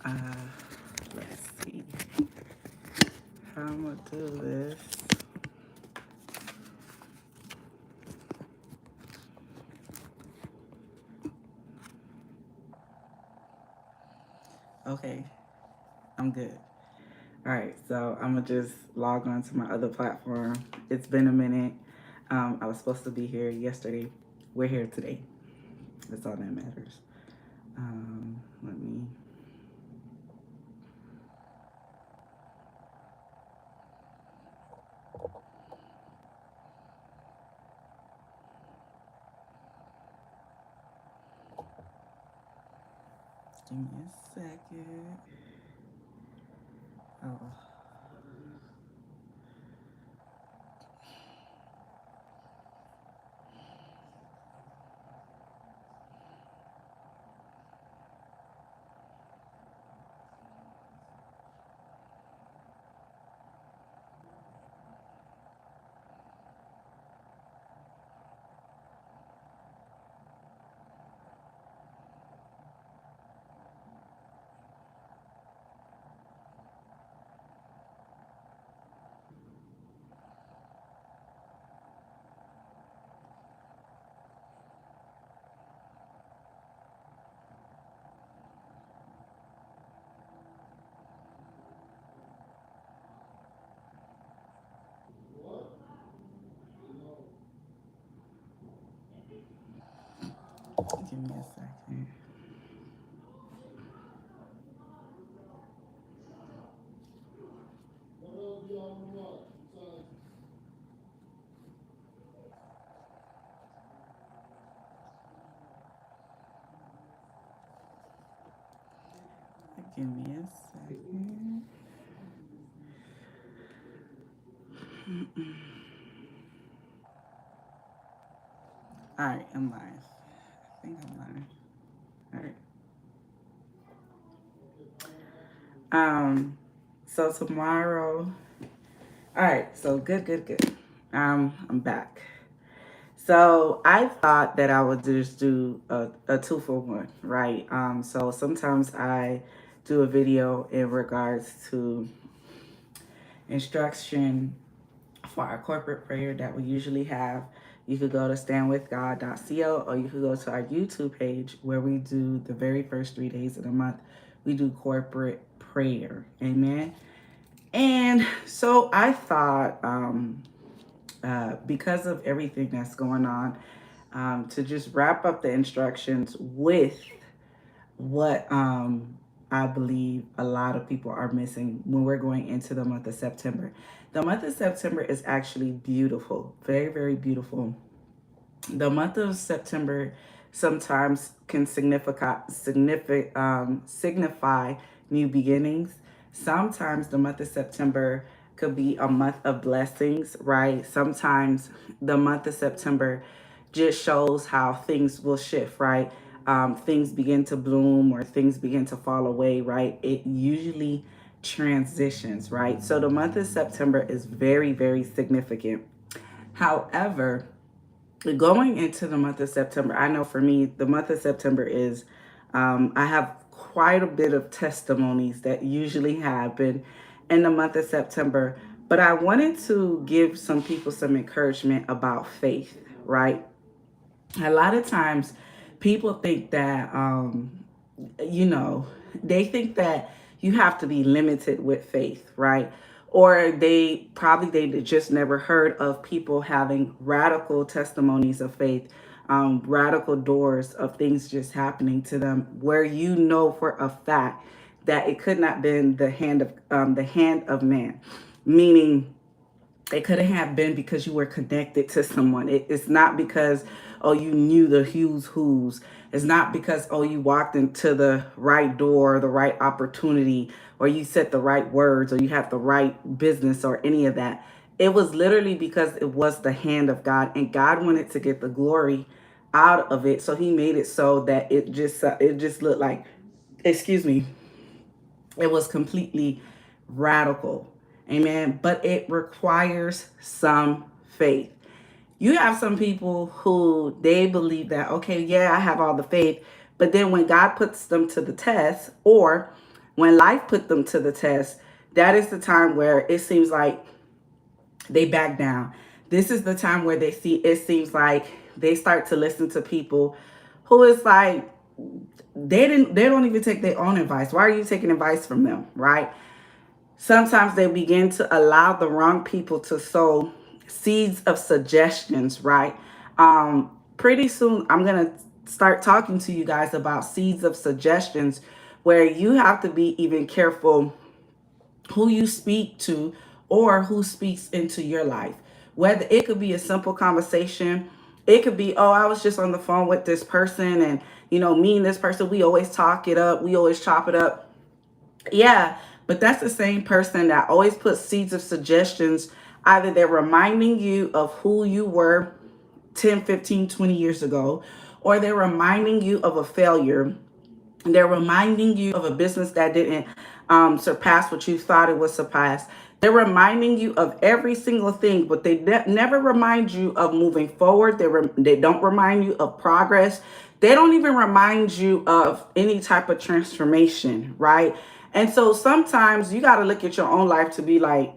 Uh, let's see how I'm gonna do this. Okay, I'm good. All right, so I'm gonna just log on to my other platform. It's been a minute. I was supposed to be here yesterday. We're here today. That's all that matters. Let me. Give me a second. Oh, give me a second. Give me a second. All right, I'm live. I think I'm live. All right. So tomorrow. All right. So good. I'm back. So I thought that I would just do a 2-for-1, right? So sometimes I do a video in regards to instruction for our corporate prayer that we usually have. You could go to standwithgod.co, or you could go to our YouTube page where we do the very first 3 days of the month. We do corporate prayer. Amen. And so I thought, because of everything that's going on, to just wrap up the instructions with what I believe a lot of people are missing when we're going into the month of September. The month of September is actually beautiful, very beautiful. The month of September sometimes can signify new beginnings. Sometimes the month of September could be a month of blessings, right? Sometimes the month of September just shows how things will shift, right? Things begin to bloom or things begin to fall away, right? It usually transitions, right? So the month of September is very significant. However, going into the month of September, I know for me, the month of September is, I have quite a bit of testimonies that usually happen in the month of September. But I wanted to give some people some encouragement about faith, right? A lot of times people think that, you know, they think that you have to be limited with faith, right? Or they just never heard of people having radical testimonies of faith, radical doors of things just happening to them, where you know for a fact that it could not been the hand of man, meaning it could have been because you were connected to someone. It's not because, oh, you knew the who's. It's not because, oh, you walked into the right door, the right opportunity, or you said the right words, or you have the right business, or any of that. It was literally because it was the hand of God, and God wanted to get the glory out of it. So He made it so that it just looked like, excuse me, it was completely radical. Amen. But it requires some faith. You have some people who they believe that, okay, yeah, I have all the faith. But then when God puts them to the test, or When life put them to the test, that is the time where it seems like they back down. This is the time where it seems like they start to listen to people who is like, they don't even take their own advice. Why are you taking advice from them, right? Sometimes they begin to allow the wrong people to sow seeds of suggestions, right? Pretty soon I'm gonna start talking to you guys about seeds of suggestions, where you have to be even careful who you speak to or who speaks into your life. Whether it could be a simple conversation, it could be, oh, I was just on the phone with this person, and me and this person, we always talk it up, we always chop it up. Yeah, but that's the same person that always puts seeds of suggestions. Either they're reminding you of who you were 10, 15, 20 years ago, or they're reminding you of a failure. They're reminding you of a business that didn't surpass what you thought it would surpass. They're reminding you of every single thing, but they never remind you of moving forward. They don't remind you of progress. They don't even remind you of any type of transformation, right? And so sometimes you got to look at your own life to be like,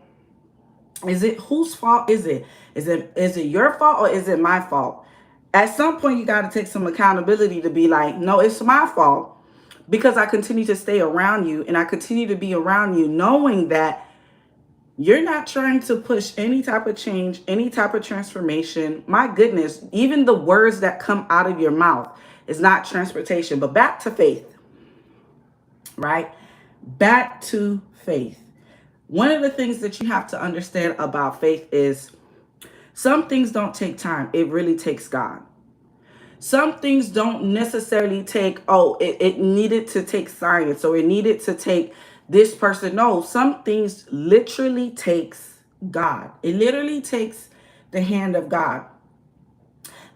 is it whose fault is it? Is it your fault or is it my fault? At some point, you got to take some accountability to be like, no, it's my fault, because I continue to stay around you and I continue to be around you knowing that you're not trying to push any type of change, any type of transformation. My goodness, even the words that come out of your mouth is not transportation. But back to faith, right? Back to faith. One of the things that you have to understand about faith is some things don't take time. It really takes God. Some things don't necessarily take, it needed to take science, or it needed to take this person. No, some things literally takes God. It literally takes the hand of God.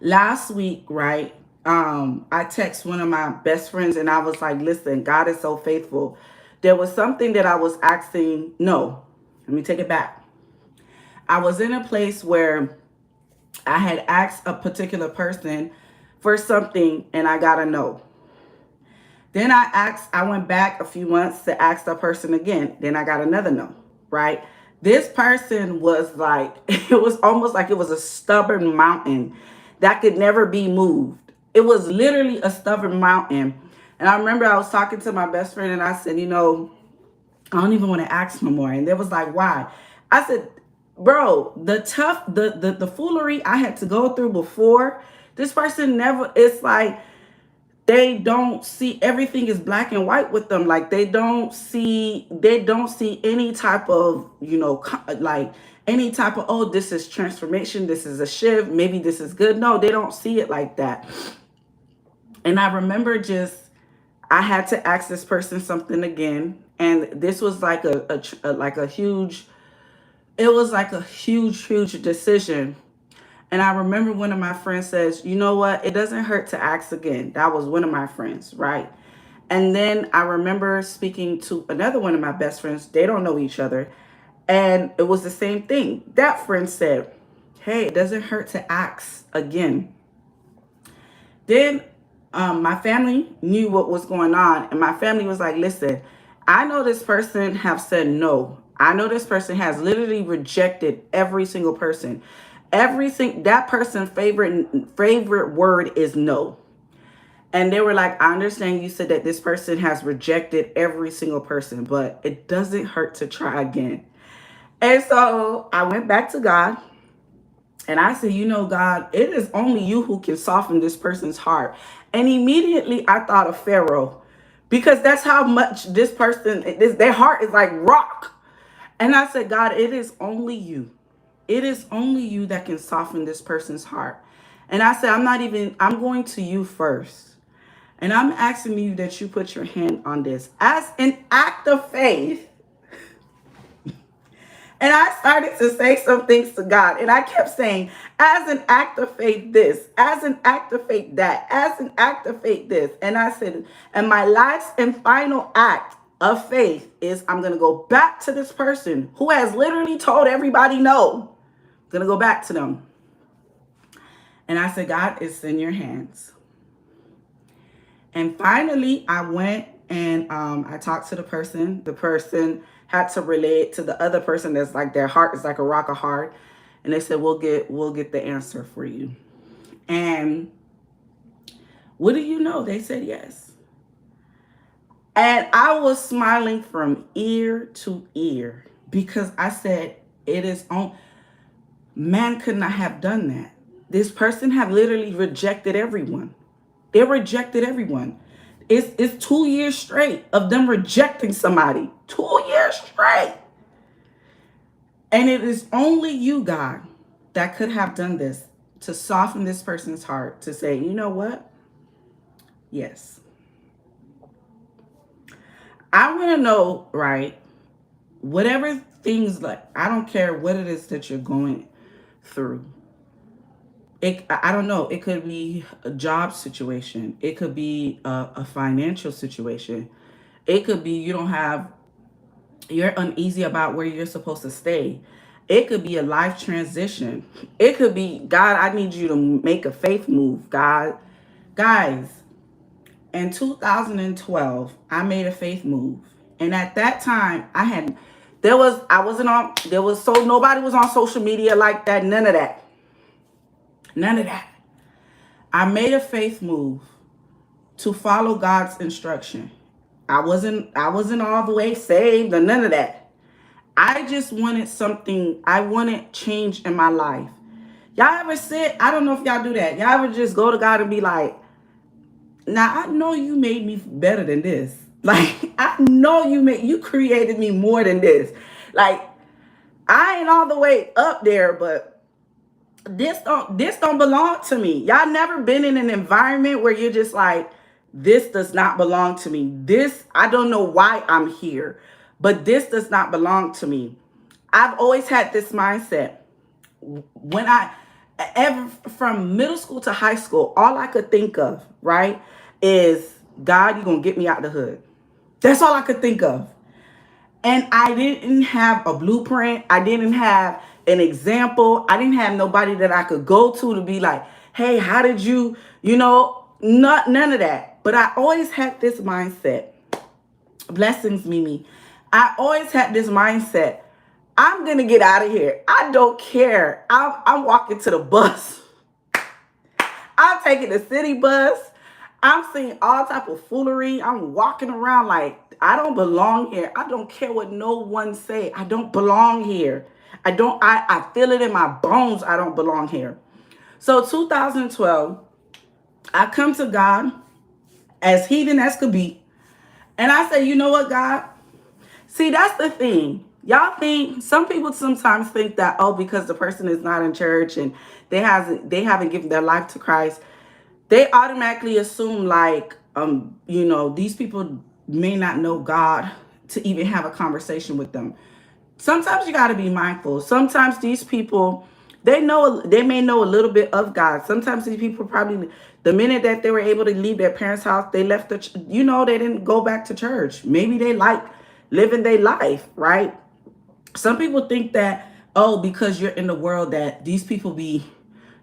Last week, right, I text one of my best friends and I was like, listen, God is so faithful. There was something that I was asking. No, let me take it back. I was in a place where I had asked a particular person for something and I got a no. Then I went back a few months to ask the person again. Then I got another no, right? This person was like, it was almost like it was a stubborn mountain that could never be moved. It was literally a stubborn mountain. And I remember I was talking to my best friend and I said, I don't even want to ask no more. And they was like, why? I said, bro, the foolery I had to go through before, this person never, it's like, they don't see, everything is black and white with them. Like they don't see any type of, like any type of, oh, this is transformation, this is a shift, maybe this is good. No, they don't see it like that. And I remember I had to ask this person something again. And this was like a huge, it was like a huge decision. And I remember one of my friends says, you know what? It doesn't hurt to ask again. That was one of my friends, right? And then I remember speaking to another one of my best friends. They don't know each other. And it was the same thing. That friend said, hey, it doesn't hurt to ask again. Then my family knew what was going on. And my family was like, listen, I know this person have said no. I know this person has literally rejected every single person. Everything, that person's favorite word is no. And they were like, I understand you said that this person has rejected every single person, but it doesn't hurt to try again. And so I went back to God and I said, God, it is only you who can soften this person's heart. And immediately I thought of Pharaoh, because that's how much this person, their heart is like rock. And I said, God, it is only you. It is only you that can soften this person's heart. And I said, I'm going to you first. And I'm asking you that you put your hand on this as an act of faith. And I started to say some things to God. And I kept saying, as an act of faith, this, as an act of faith, that, as an act of faith, this. And I said, and my last and final act of faith is I'm going to go back to this person who has literally told everybody no. I'm going to go back to them. And I said, God, it's in your hands. And finally, I went And I talked to the person. The person had to relate to the other person that's like their heart is like a rock of heart. And they said, we'll get the answer for you. And what do you know? They said yes. And I was smiling from ear to ear because I said, it is on. Man could not have done that. This person have literally rejected everyone. They rejected everyone. It's 2 years straight of them rejecting somebody. 2 years straight. And it is only you, God, that could have done this to soften this person's heart to say, you know what? Yes. I want to know, right? Whatever things like, I don't care what it is that you're going through. I don't know. It could be a job situation. It could be a financial situation. It could be you're uneasy about where you're supposed to stay. It could be a life transition. It could be, God, I need you to make a faith move. God, guys, in 2012, I made a faith move. And at that time, nobody was on social media like that. None of that. None of that. I made a faith move to follow God's instruction. I wasn't all the way saved or none of that. I just wanted something. I wanted change in my life. Y'all ever sit? I don't know if y'all do that. Y'all ever just go to God and be like, now I know you made me better than this. Like, I know you created me more than this. Like, I ain't all the way up there, but this don't belong to me. Y'all never been in an environment where you're just like, this does not belong to me. This, I don't know why I'm here, but this does not belong to me. I've always had this mindset. From middle school to high school, all I could think of, right, is, God, you're going to get me out the hood. That's all I could think of. And I didn't have a blueprint. I didn't have an example. I didn't have nobody that I could go to be like, hey, how did you, none of that. But I always had this mindset. Blessings, Mimi. I always had this mindset. I'm going to get out of here. I don't care. I'm walking to the bus. I'm taking the city bus. I'm seeing all type of foolery. I'm walking around like, I don't belong here. I don't care what no one say. I don't belong here. I feel it in my bones. I don't belong here. So 2012, I come to God as heathen as could be. And I say, you know what, God? See, that's the thing. Y'all think, some people sometimes think that, oh, because the person is not in church and they haven't given their life to Christ, they automatically assume like, these people may not know God to even have a conversation with them. Sometimes you got to be mindful. Sometimes these people, they may know a little bit of God. Sometimes these people probably, the minute that they were able to leave their parents' house, they left they didn't go back to church. Maybe they like living their life, right? Some people think that, oh, because you're in the world that these people be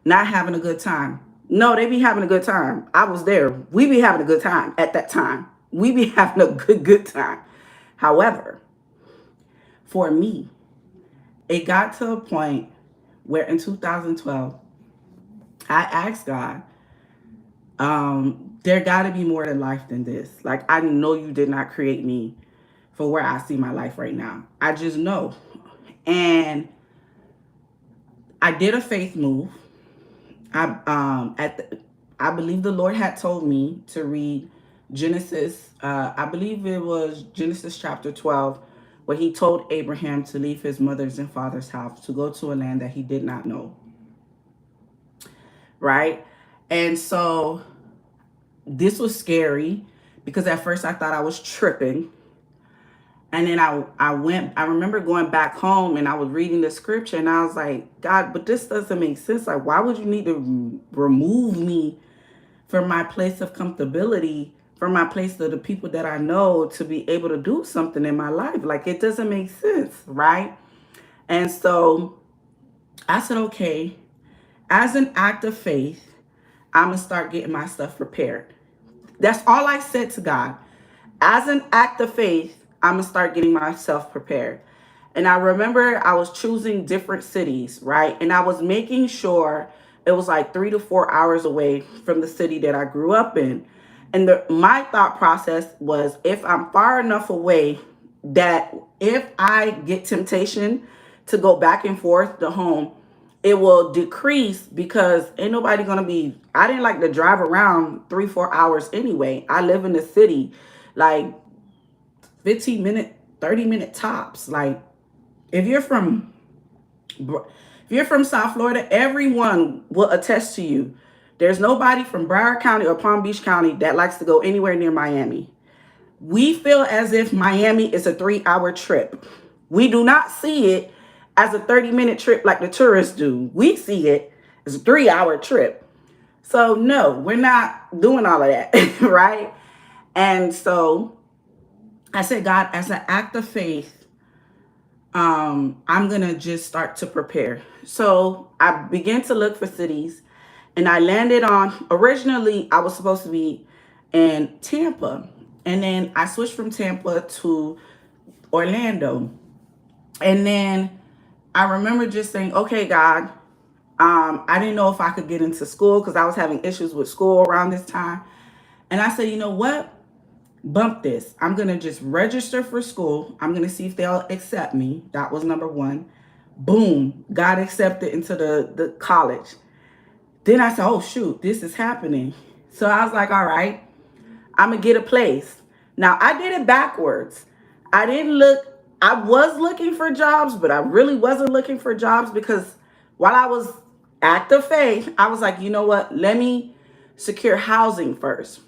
not having a good time. No, they be having a good time. I was there. We be having a good time at that time. We be having a good time. However, for me, it got to a point where in 2012, I asked God, there got to be more to life than this. Like, I know you did not create me for where I see my life right now. I just know. And I did a faith move. I believe the Lord had told me to read Genesis. I believe it was Genesis chapter 12, where he told Abraham to leave his mother's and father's house to go to a land that he did not know. Right? And so this was scary because at first I thought I was tripping. And then I remember going back home and I was reading the scripture and I was like, God, but this doesn't make sense. Like, why would you need to remove me from my place of comfortability, from my place of the people that I know to be able to do something in my life? Like, it doesn't make sense, right? And so I said, okay, as an act of faith, I'm going to start getting my stuff prepared. That's all I said to God. As an act of faith, I'm going to start getting myself prepared. And I remember I was choosing different cities, right? And I was making sure it was like 3 to 4 hours away from the city that I grew up in. And my thought process was, if I'm far enough away that if I get temptation to go back and forth to home, it will decrease, because ain't nobody gonna be, I didn't like to drive around 3 4 hours anyway. I live in the city, like 15 minute, 30 minute tops. Like, if you're from South Florida, everyone will attest to you. There's nobody from Broward County or Palm Beach County that likes to go anywhere near Miami. We feel as if Miami is a 3 hour trip. We do not see it as a 30-minute trip like the tourists do. We see it as a 3 hour trip. So no, we're not doing all of that, right? And so I said, God, as an act of faith, I'm gonna just start to prepare. So I began to look for cities, and I landed on, originally I was supposed to be in Tampa, and then I switched from Tampa to Orlando. And then I remember just saying, okay, God, I didn't know if I could get into school because I was having issues with school around this time. And I said, you know what? Bump this. I'm going to just register for school. I'm going to see if they'll accept me. That was number one. Boom. Got accepted into the college. Then I said, oh, shoot, this is happening. So I was like, all right, I'm going to get a place. Now, I did it backwards. I was looking for jobs, but I really wasn't looking for jobs, because while I was act of faith, I was like, you know what? Let me secure housing first.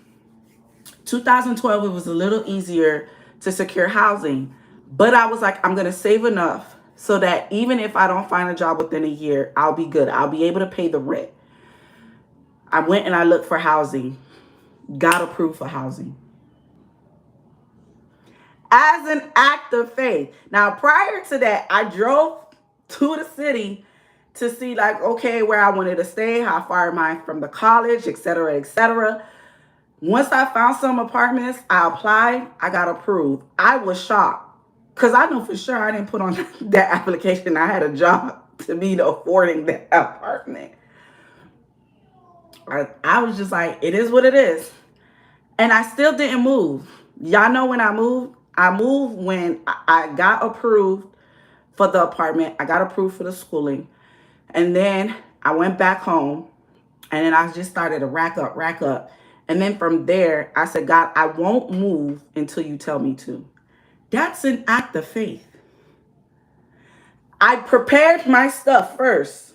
2012, it was a little easier to secure housing, but I was like, I'm going to save enough so that even if I don't find a job within a year, I'll be good. I'll be able to pay the rent. I went and I looked for housing, got approved for housing. As an act of faith. Now, prior to that, I drove to the city to see, like, okay, where I wanted to stay, how far am I from the college, et cetera, et cetera. Once I found some apartments, I applied, I got approved. I was shocked, because I know for sure I didn't put on that application I had a job to be affording that apartment. I was just like, it is what it is. And I still didn't move. Y'all know when I moved? I moved when I got approved for the apartment. I got approved for the schooling. And then I went back home, and then I just started to rack up. And then from there, I said, God, I won't move until you tell me to. That's an act of faith. I prepared my stuff first.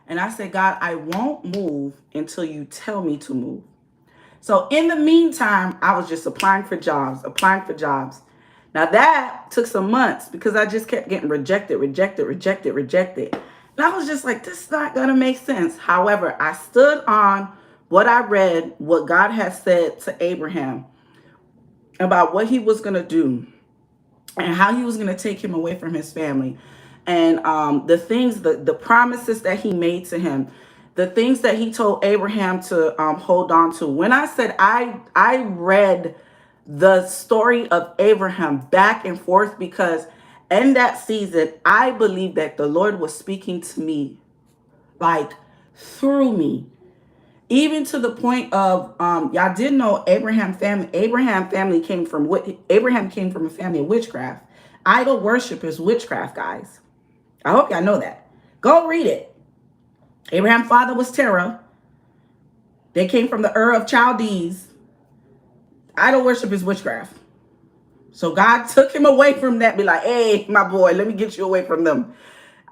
And I said, God, I won't move until you tell me to move. So in the meantime, I was just applying for jobs. Now that took some months, because I just kept getting rejected. And I was just like, this is not going to make sense. However, I stood on what I read, what God had said to Abraham about what he was going to do and how he was going to take him away from his family. And the promises that he made to him, the things that he told Abraham to hold on to. When I said I read the story of Abraham back and forth, because in that season, I believe that the Lord was speaking to me, like, through me. Even to the point of, y'all didn't know Abraham came from a family of witchcraft. Idol worship is witchcraft, guys. I hope y'all know that. Go read it. Abraham's father was Terah. They came from the Ur of Chaldees. Idol worship is witchcraft. So God took him away from that. Be like, hey, my boy, let me get you away from them.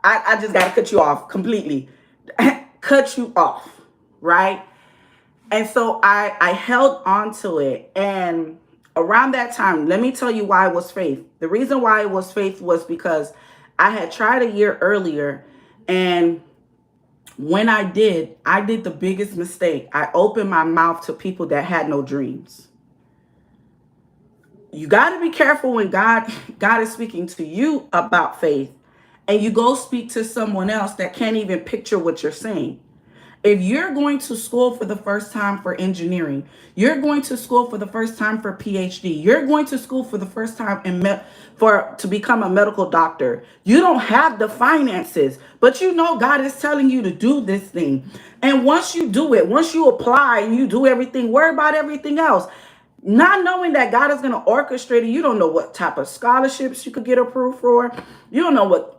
I just got to cut you off completely. Cut you off, right? And so I held on to it. And around that time, let me tell you why it was faith. The reason why it was faith was because I had tried a year earlier, and when I did the biggest mistake. I opened my mouth to people that had no dreams. You got to be careful when God is speaking to you about faith, and you go speak to someone else that can't even picture what you're saying. If you're going to school for the first time for engineering, you're going to school for the first time for PhD, you're going to school for the first time to become a medical doctor. You don't have the finances, but you know God is telling you to do this thing. And once you do it, once you apply and you do everything, worry about everything else. Not knowing that God is going to orchestrate it, you don't know what type of scholarships you could get approved for. You don't know what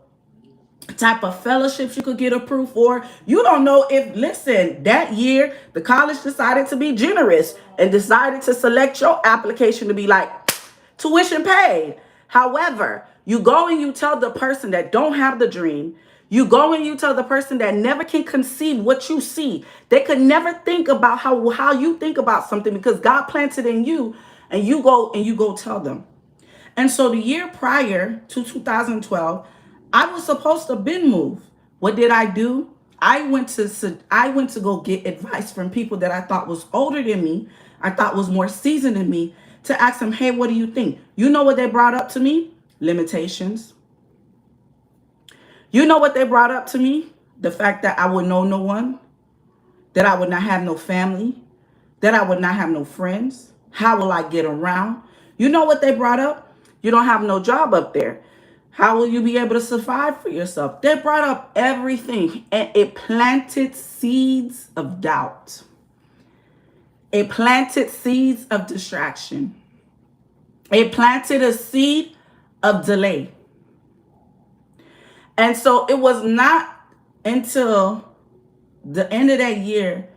type of fellowships you could get approved for. You don't know if, listen, that year the college decided to be generous and decided to select your application to be like tuition paid. However, you go and you tell the person that don't have the dream, you go and you tell the person that never can conceive what you see. They could never think about how you think about something because God planted in you, and you go tell them. And so the year prior to 2012, I was supposed to been move. What did I do? I went to go get advice from people that I thought was older than me, I thought was more seasoned than me, to ask them, hey, what do you think? You know what they brought up to me? Limitations. You know what they brought up to me? The fact that I would know no one, that I would not have no family, that I would not have no friends. How will I get around? You know what they brought up? You don't have no job up there. How will you be able to survive for yourself? They brought up everything, and it planted seeds of doubt. It planted seeds of distraction. It planted a seed of delay. And so it was not until the end of that year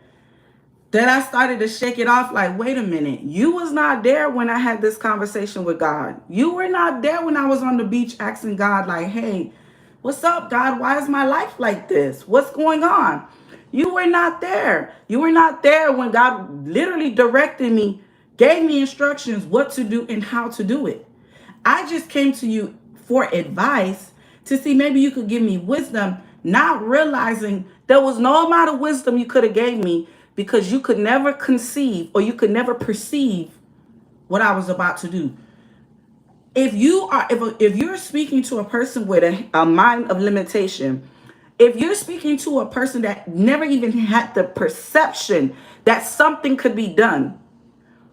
that I started to shake it off. Like, wait a minute, you was not there when I had this conversation with God. You were not there when I was on the beach asking God, like, hey, what's up, God? Why is my life like this? What's going on? You were not there. You were not there when God literally directed me, gave me instructions what to do and how to do it. I just came to you for advice to see maybe you could give me wisdom, not realizing there was no amount of wisdom you could have gave me, because you could never conceive or you could never perceive what I was about to do. If you're speaking to a person with a mind of limitation, if you're speaking to a person that never even had the perception that something could be done,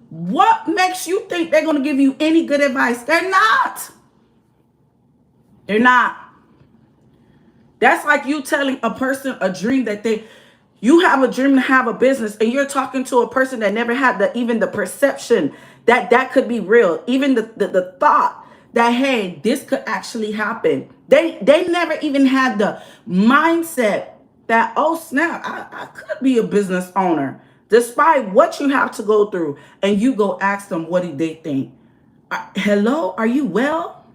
what makes you think they're going to give you any good advice? They're not. They're not. That's like you telling a person a dream that you have a dream to have a business, and you're talking to a person that never had even the perception that could be real, even the thought that, hey, this could actually happen. They never even had the mindset that, oh snap, I could be a business owner, despite what you have to go through. And you go ask them, what do they think? Hello, are you well?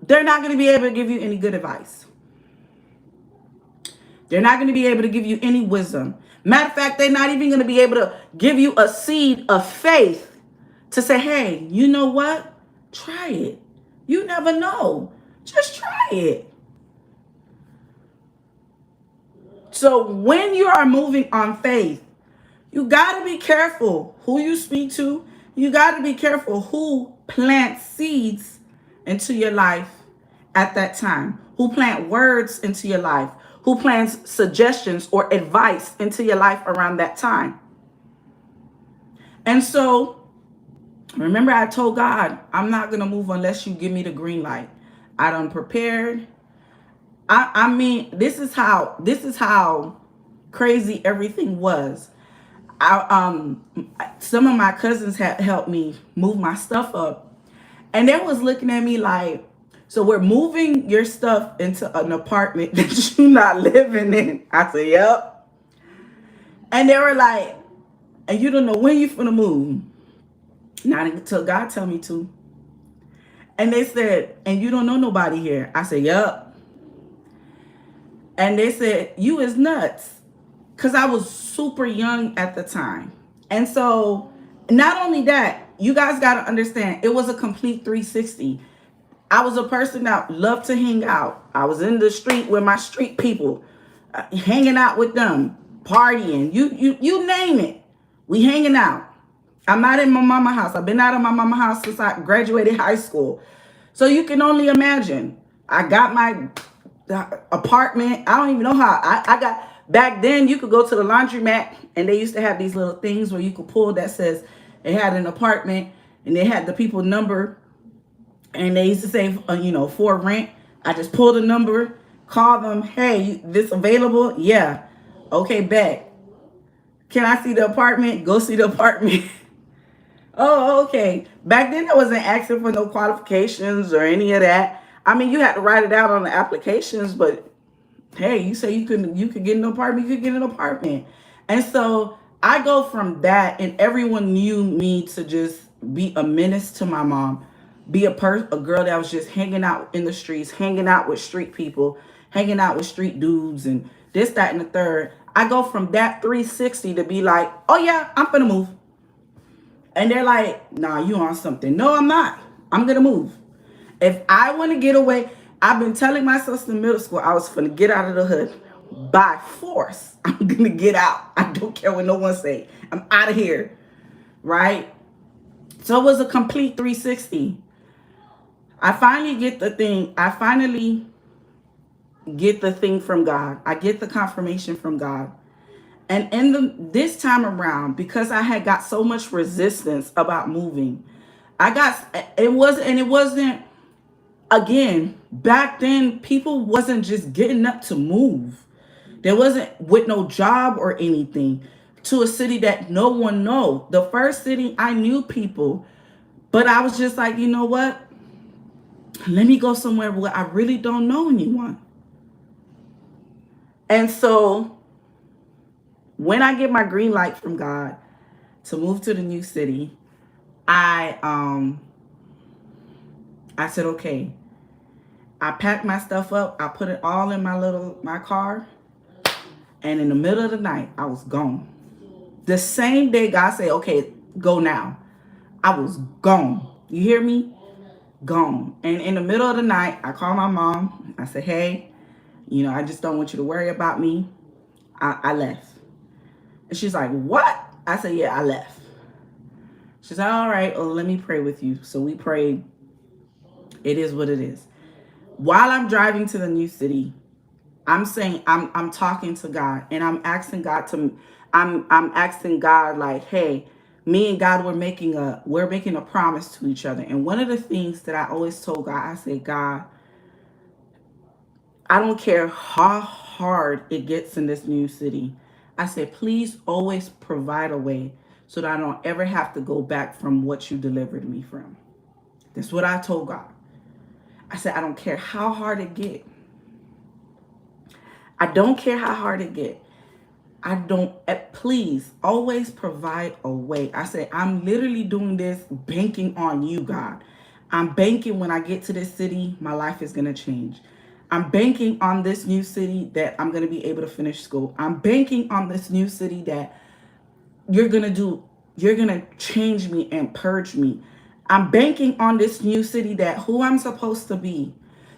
They're not going to be able to give you any good advice. They're not going to be able to give you any wisdom. Matter of fact, they're not even going to be able to give you a seed of faith to say, hey, you know what? Try it. You never know. Just try it. So when you are moving on faith, you got to be careful who you speak to. You got to be careful who plants seeds into your life at that time, who plant words into your life, who plants suggestions or advice into your life around that time. And so, remember, I told God, I'm not going to move unless you give me the green light. I done prepared. I mean, this is how crazy everything was. Some of my cousins had helped me move my stuff up, and they was looking at me like, so we're moving your stuff into an apartment that you're not living in. I said, yep. And they were like, and you don't know when you're gonna move. Not until God tell me to. And they said, and you don't know nobody here. I said, yep. And they said, you is nuts. Because I was super young at the time. And so not only that, you guys got to understand, it was a complete 360. I was a person that loved to hang out. I was in the street with my street people, hanging out with them, partying, you name it. We hanging out. I'm not in my mama's house. I've been out of my mama's house since I graduated high school. So you can only imagine. I got my the apartment. I don't even know how I got back then. You could go to the laundromat and they used to have these little things where you could pull that says they had an apartment and they had the people number and they used to say, for rent. I just pulled a number, call them, hey, this available? Yeah. Okay, bet. Can I see the apartment? Go see the apartment. Oh, okay. Back then, I wasn't asking for no qualifications or any of that. I mean, you had to write it out on the applications, but hey, you say you could get an apartment, you could get an apartment. And so I go from that, and everyone knew me to just be a menace to my mom, be a girl that was just hanging out in the streets, hanging out with street people, hanging out with street dudes, and this, that, and the third. I go from that 360 to be like, oh yeah, I'm gonna move. And they're like, nah, you on something. No, I'm not. I'm gonna move. If I want to get away, I've been telling myself in middle school I was gonna get out of the hood by force. I'm gonna get out. I don't care what no one say. I'm out of here, right? So it was a complete 360. I finally get the thing. I finally get the thing from God. I get the confirmation from God. And this time around, because I had got so much resistance about moving, it wasn't, again, back then, people wasn't just getting up to move. There wasn't with no job or anything to a city that no one know. The first city I knew people, but I was just like, you know what? Let me go somewhere where I really don't know anyone. And so when I get my green light from God to move to the new city, I said, okay. I packed my stuff up. I put it all in my car. And in the middle of the night, I was gone. The same day God said, okay, go now, I was gone. You hear me? Gone. And in the middle of the night, I called my mom. I said, hey, I just don't want you to worry about me. I left. And she's like, what? I said, yeah, I left. She's like, all right, well, let me pray with you. So we prayed. It is what it is. While I'm driving to the new city, I'm saying, I'm talking to God, and I'm asking God I'm asking God, like, hey, me and God, we're making a promise to each other. And one of the things that I always told God, I said, God, I don't care how hard it gets in this new city. I said, please always provide a way so that I don't ever have to go back from what you delivered me from. That's what I told God. I said, I don't care how hard it get. I don't care how hard it get. Please always provide a way. I said, I'm literally doing this banking on you, God. I'm banking when I get to this city, my life is going to change. I'm banking on this new city that I'm going to be able to finish school. I'm banking on this new city that you're going to change me and purge me. I'm banking on this new city that who I'm supposed to be,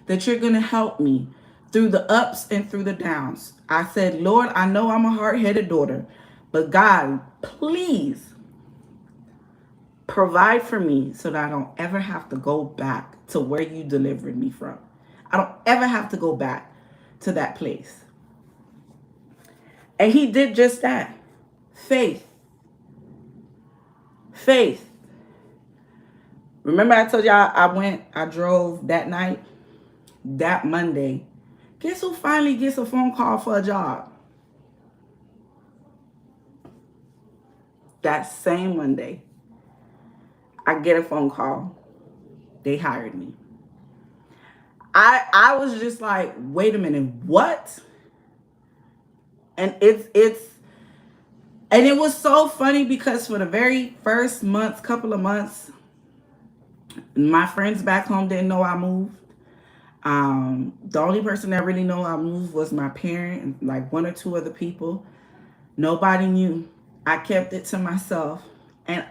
that you're going to help me through the ups and through the downs. I said, Lord, I know I'm a hard-headed daughter, but God, please provide for me so that I don't ever have to go back to where you delivered me from. I don't ever have to go back to that place. And he did just that. Faith. Faith. Remember I told y'all I drove that night, that Monday. Guess who finally gets a phone call for a job? That same Monday, I get a phone call. They hired me. I was just like, wait a minute, what? And it was so funny because for the very first couple of months, my friends back home didn't know I moved. The only person that really knew I moved was my parent and like one or two other people. Nobody knew. I kept it to myself. And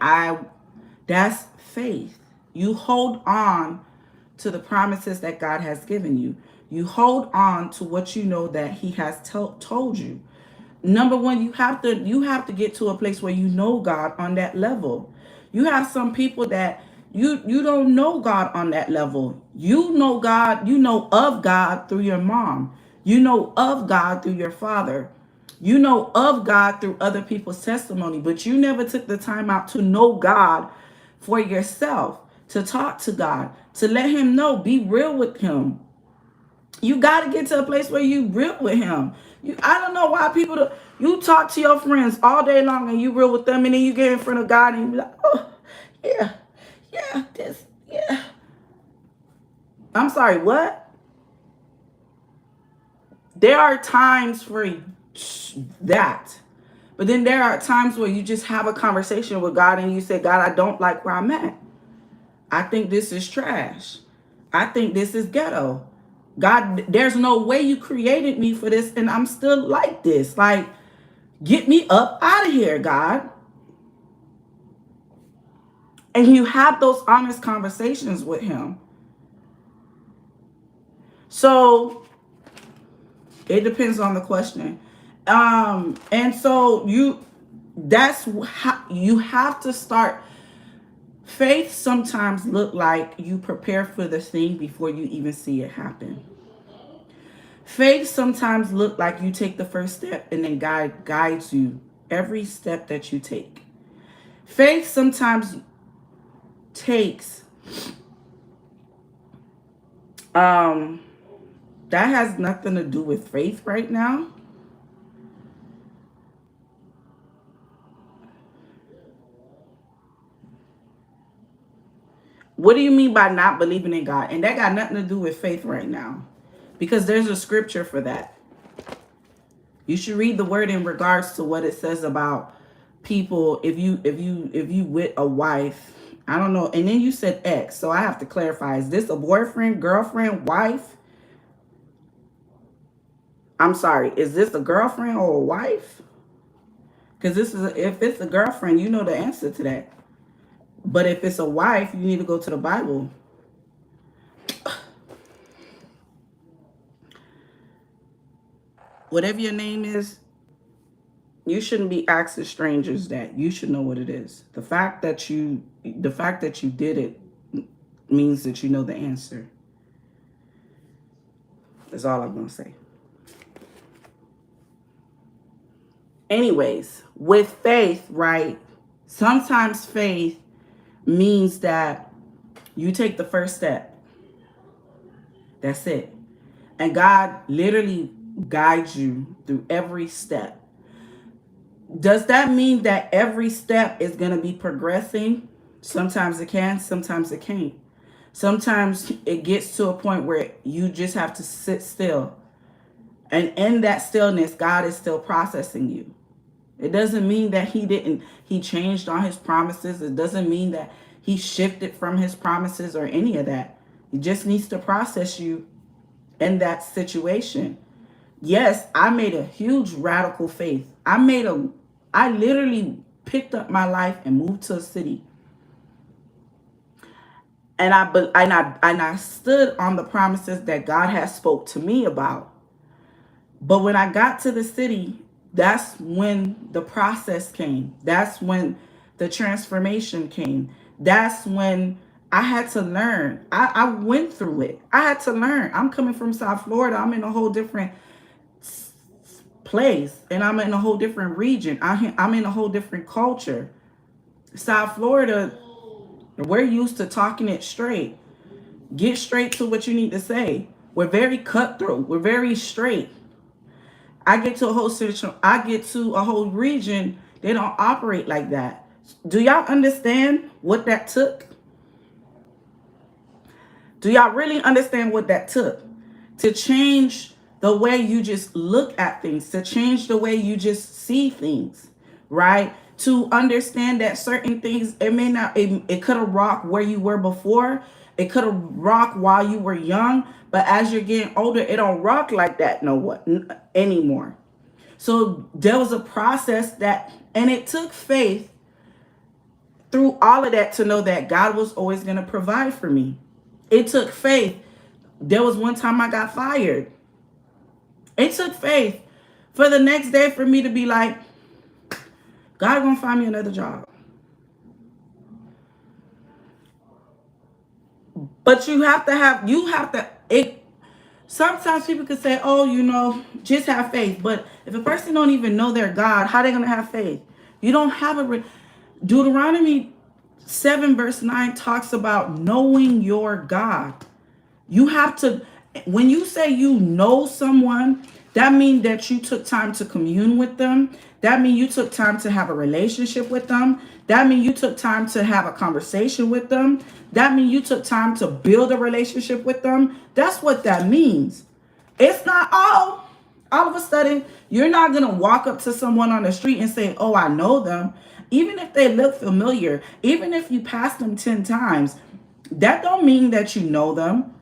that's faith. You hold on to the promises that God has given you. You hold on to what you know that he has told you. Number one, you have to get to a place where you know God on that level. You have some people that You don't know God on that level. You know God, you know of God through your mom. You know of God through your father. You know of God through other people's testimony, but you never took the time out to know God for yourself, to talk to God, to let him know, be real with him. You got to get to a place where you real with him. I don't know why you talk to your friends all day long and you real with them, and then you get in front of God and you be like, oh, yeah, yeah. I'm sorry, what? There are times for that. But then there are times where you just have a conversation with God and you say, God, I don't like where I'm at. I think this is trash. I think this is ghetto. God, there's no way you created me for this and I'm still like this. Like, get me up out of here, God. And you have those honest conversations with him. So it depends on the question. And so that's how you have to start. Faith sometimes look like you prepare for the thing before you even see it happen. Faith sometimes look like you take the first step and then God guides you every step that you take. Faith sometimes takes that has nothing to do with faith right now. What do you mean by not believing in God? And that got nothing to do with faith right now, because there's a scripture for that. You should read the word in regards to what it says about people. If you with a wife, I don't know. And then you said ex, so I have to clarify: is this a boyfriend, girlfriend, wife? I'm sorry, is this a girlfriend or a wife? Because if it's a girlfriend, you know the answer to that. But if it's a wife, you need to go to the Bible. Whatever your name is, you shouldn't be asking strangers that. You should know what it is. The fact that you did it means that you know the answer. That's all I'm going to say. Anyways, with faith, right? Sometimes faith means that you take the first step. That's it. And God literally guides you through every step. Does that mean that every step is going to be progressing? Sometimes it can, sometimes it can't. Sometimes it gets to a point where you just have to sit still. And in that stillness, God is still processing you. It doesn't mean that he changed on his promises. It doesn't mean that he shifted from his promises or any of that. He just needs to process you in that situation. Yes, I made a huge radical faith. I literally picked up my life and moved to a city. And I stood on the promises that God has spoke to me about. But when I got to the city, that's when the process came. That's when the transformation came. That's when I had to learn. I went through it. I had to learn. I'm coming from South Florida. I'm in a whole different place, and I'm in a whole different region. I'm in a whole different culture. South Florida, we're used to talking it straight. Get straight to what you need to say. We're very cutthroat. We're very straight. I get to a whole region, they don't operate like that. Do y'all understand what that took? Do y'all really understand what that took? To change the way you just look at things, to change the way you just see things, right? To understand that certain things, it could have rocked where you were before. It could have rocked while you were young, but as you're getting older, it don't rock like that anymore. So there was a process and it took faith through all of that to know that God was always going to provide for me. It took faith. There was one time I got fired. It took faith for the next day for me to be like, God gonna find me another job. But you have to, sometimes people could say, oh, just have faith. But if a person don't even know their God, how they going to have faith? You don't have Deuteronomy 7 verse 9 talks about knowing your God. You have to, when you say you know someone, that means that you took time to commune with them. That means you took time to have a relationship with them. That means you took time to have a conversation with them. That means you took time to build a relationship with them. That's what that means. It's not all of a sudden, you're not going to walk up to someone on the street and say, oh, I know them. Even if they look familiar, even if you pass them 10 times, that don't mean that you know them.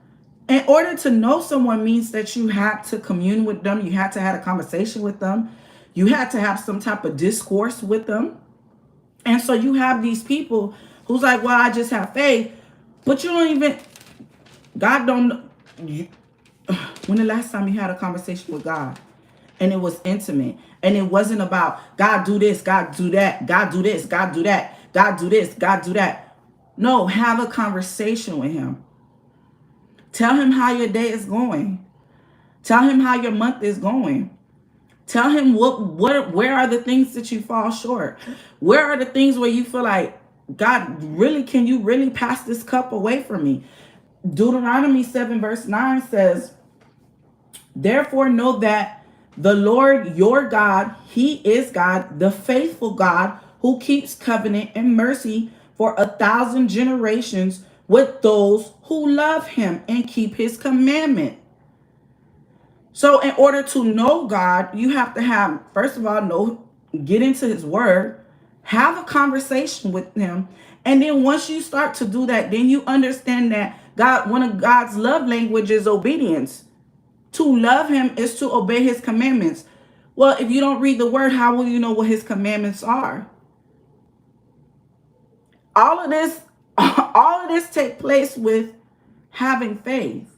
In order to know someone means that you had to commune with them. You had to have a conversation with them. You had to have some type of discourse with them. And so you have these people who's like, well, I just have faith. But you don't even, God don't, when the last time you had a conversation with God and it was intimate and it wasn't about God do this, God do that, God do this, God do that, God do this, God do that. No, have a conversation with him. Tell him how your day is going. Tell him how your month is going. Tell him where are the things that you fall short? Where are the things where you feel like, God, really, can you really pass this cup away from me? Deuteronomy 7 verse 9 says, therefore know that the Lord your God, he is God, the faithful God who keeps covenant and mercy for 1,000 generations with those who love him and keep his commandment. So in order to know God, you have to have, first of all, get into his word, have a conversation with him. And then once you start to do that, then you understand that one of God's love language is obedience. To love him is to obey his commandments. Well, if you don't read the word, how will you know what his commandments are? All of this take place with having faith.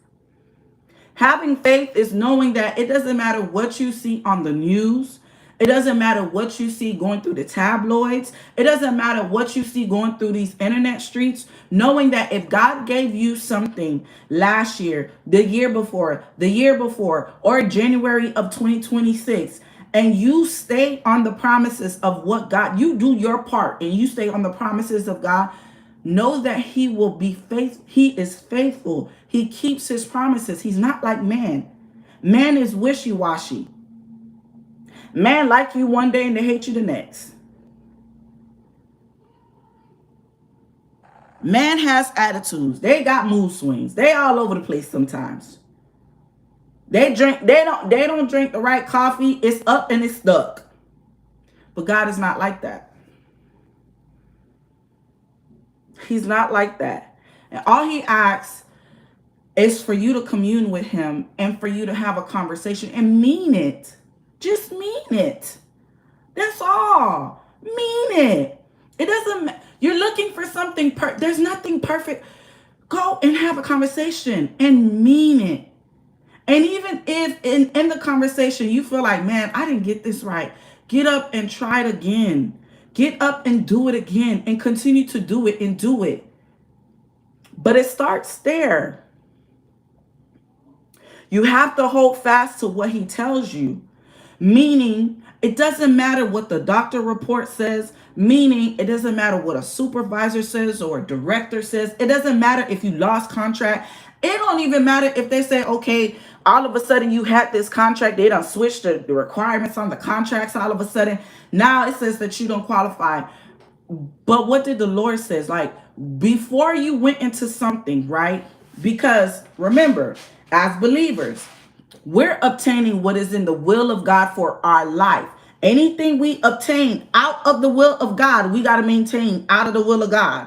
Having faith is knowing that it doesn't matter what you see on the news. It doesn't matter what you see going through the tabloids. It doesn't matter what you see going through these internet streets. Knowing that if God gave you something last year, the year before, or January of 2026, and you stay on the promises of what God, you do your part and you stay on the promises of God, know that he will be faithful. He is faithful. He keeps his promises. He's not like man. Man is wishy-washy. Man like you one day and they hate you the next. Man has attitudes. They got mood swings. They all over the place sometimes. They don't drink the right coffee. It's up and it's stuck. But God is not like that. He's not like that. And all he asks is for you to commune with him and for you to have a conversation and mean it. Just mean it. That's all. Mean it. It doesn't, you're looking for something, there's nothing perfect. Go and have a conversation and mean it. And even if in the conversation you feel like, man, I didn't get this right, get up and try it again. Get up and do it again and continue to do it and do it. But it starts there. You have to hold fast to what he tells you. Meaning, it doesn't matter what the doctor report says. Meaning, it doesn't matter what a supervisor says or a director says. It doesn't matter if you lost contract. It don't even matter if they say, okay, all of a sudden you had this contract. They done switched the requirements on the contracts all of a sudden. Now it says that you don't qualify. But what did the Lord says? Like, before you went into something, right? Because remember, as believers, we're obtaining what is in the will of God for our life. Anything we obtain out of the will of God, we got to maintain out of the will of God.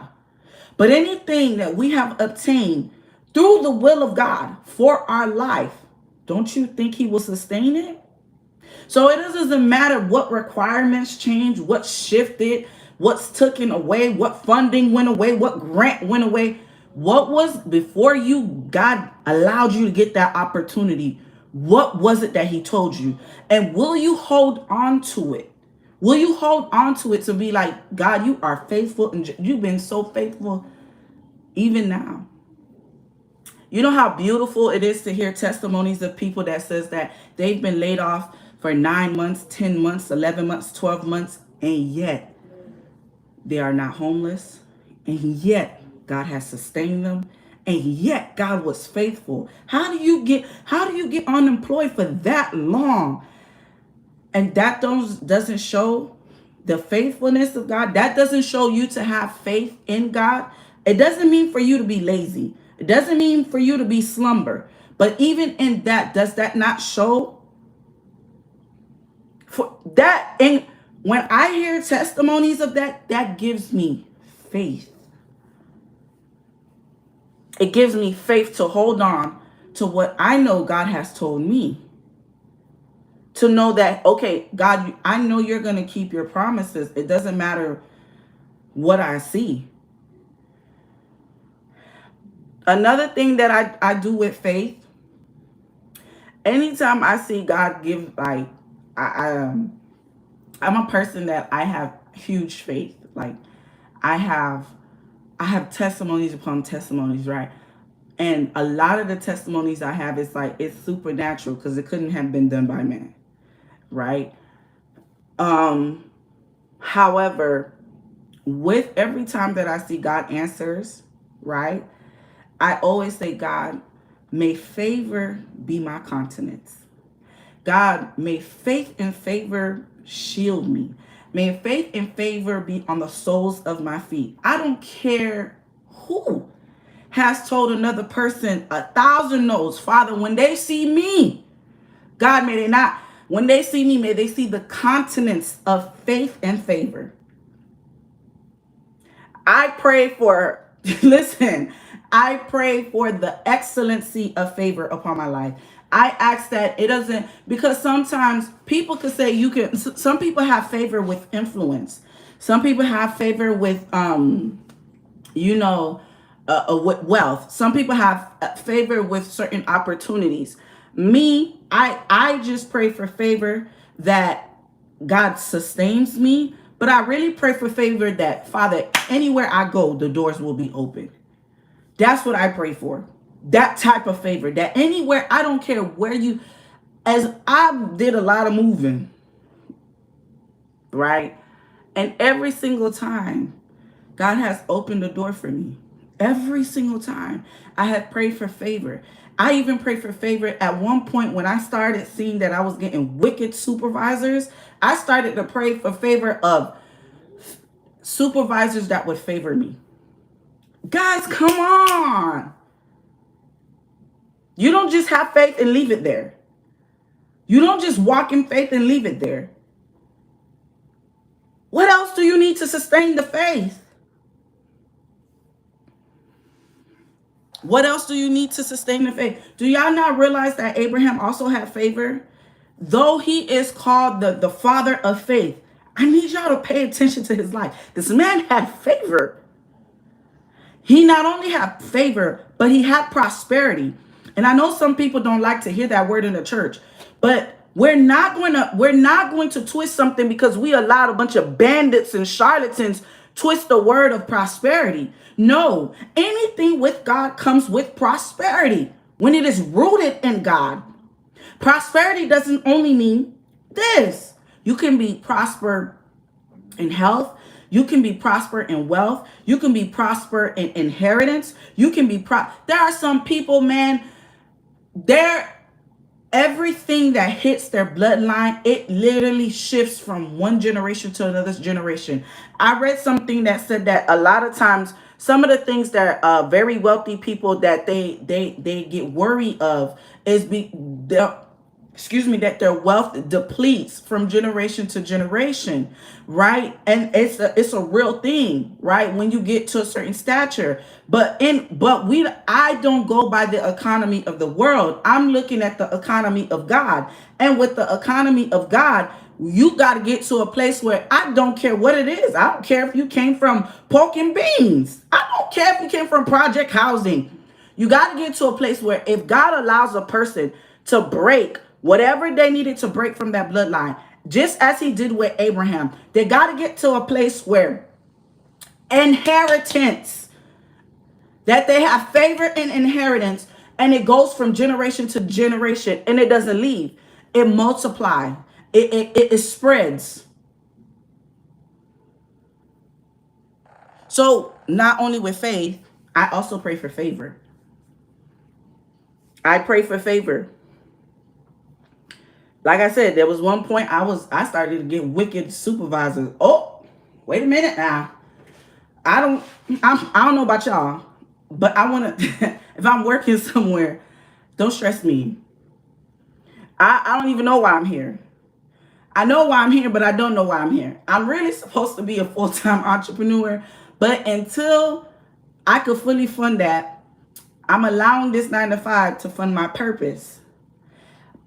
But anything that we have obtained through the will of God for our life, don't you think he will sustain it? So it doesn't matter what requirements change, what shifted, what's taken away, what funding went away, what grant went away. What was before God allowed you to get that opportunity? What was it that he told you? And will you hold on to it? Will you hold on to it to be like, God, you are faithful and you've been so faithful even now. You know how beautiful it is to hear testimonies of people that says that they've been laid off for 9 months, 10 months, 11 months, 12 months, and yet they are not homeless, and yet God has sustained them, and yet God was faithful. How do you get unemployed for that long? And that doesn't show the faithfulness of God. That doesn't show you to have faith in God. It doesn't mean for you to be lazy. It doesn't mean for you to be slumber. But even in that, does that not show for that? And when I hear testimonies of that, that gives me faith. It gives me faith to hold on to what I know God has told me. To know that, okay, God, I know you're going to keep your promises. It doesn't matter what I see. Another thing that I do with faith, anytime I see God give, like, I'm a person that I have huge faith. Like, I have testimonies upon testimonies, right? And a lot of the testimonies I have, it's like, it's supernatural because it couldn't have been done by man, right? However, with every time that I see God answers, right, I always say, God, may favor be my countenance. God, may faith and favor shield me. May faith and favor be on the soles of my feet. I don't care who has told another person 1,000 no's. Father, when they see me, God, may they not, when they see me, may they see the countenance of faith and favor. I pray for, listen, I pray for the excellency of favor upon my life. I ask that it doesn't, because sometimes people could say some people have favor with influence. Some people have favor with, with wealth. Some people have favor with certain opportunities. Me, I just pray for favor that God sustains me, but I really pray for favor that, Father, anywhere I go, the doors will be open. That's what I pray for. That type of favor, that anywhere, I don't care where you, as I did a lot of moving, right? And every single time, God has opened the door for me. Every single time I have prayed for favor. I even prayed for favor at one point when I started seeing that I was getting wicked supervisors. I started to pray for favor of supervisors that would favor me. Guys, come on. You don't just have faith and leave it there. You don't just walk in faith and leave it there. What else do you need to sustain the faith? What else do you need to sustain the faith? Do y'all not realize that Abraham also had favor? Though he is called the father of faith, I need y'all to pay attention to his life. This man had favor. He not only had favor, but he had prosperity. And I know some people don't like to hear that word in the church, but we're not going to twist something because we allowed a bunch of bandits and charlatans twist the word of prosperity. No, anything with God comes with prosperity when it is rooted in God. Prosperity doesn't only mean this. You can be prosper in health. You can be prosper in wealth. You can be prosper in inheritance. You can be there are some people, man, everything that hits their bloodline, it literally shifts from one generation to another generation. I read something that said that a lot of times some of the things that very wealthy people that they get worried of is that their wealth depletes from generation to generation, right? And it's a real thing, right? When you get to a certain stature. I don't go by the economy of the world. I'm looking at the economy of God. And with the economy of God, you got to get to a place where I don't care what it is. I don't care if you came from pork and beans. I don't care if you came from project housing. You got to get to a place where if God allows a person to break whatever they needed to break from that bloodline, just as he did with Abraham, they got to get to a place where inheritance, that they have favor in inheritance, And it goes from generation to generation, and it doesn't leave. It multiplies. It spreads. So not only with faith, I also pray for favor. I pray for favor. Like I said, there was one point I started to get wicked supervisors. Oh, wait a minute now. I don't know about y'all, but I want to, if I'm working somewhere, don't stress me. I don't even know why I'm here. I know why I'm here, but I don't know why I'm here. I'm really supposed to be a full-time entrepreneur, but until I could fully fund that, I'm allowing this 9-to-5 to fund my purpose.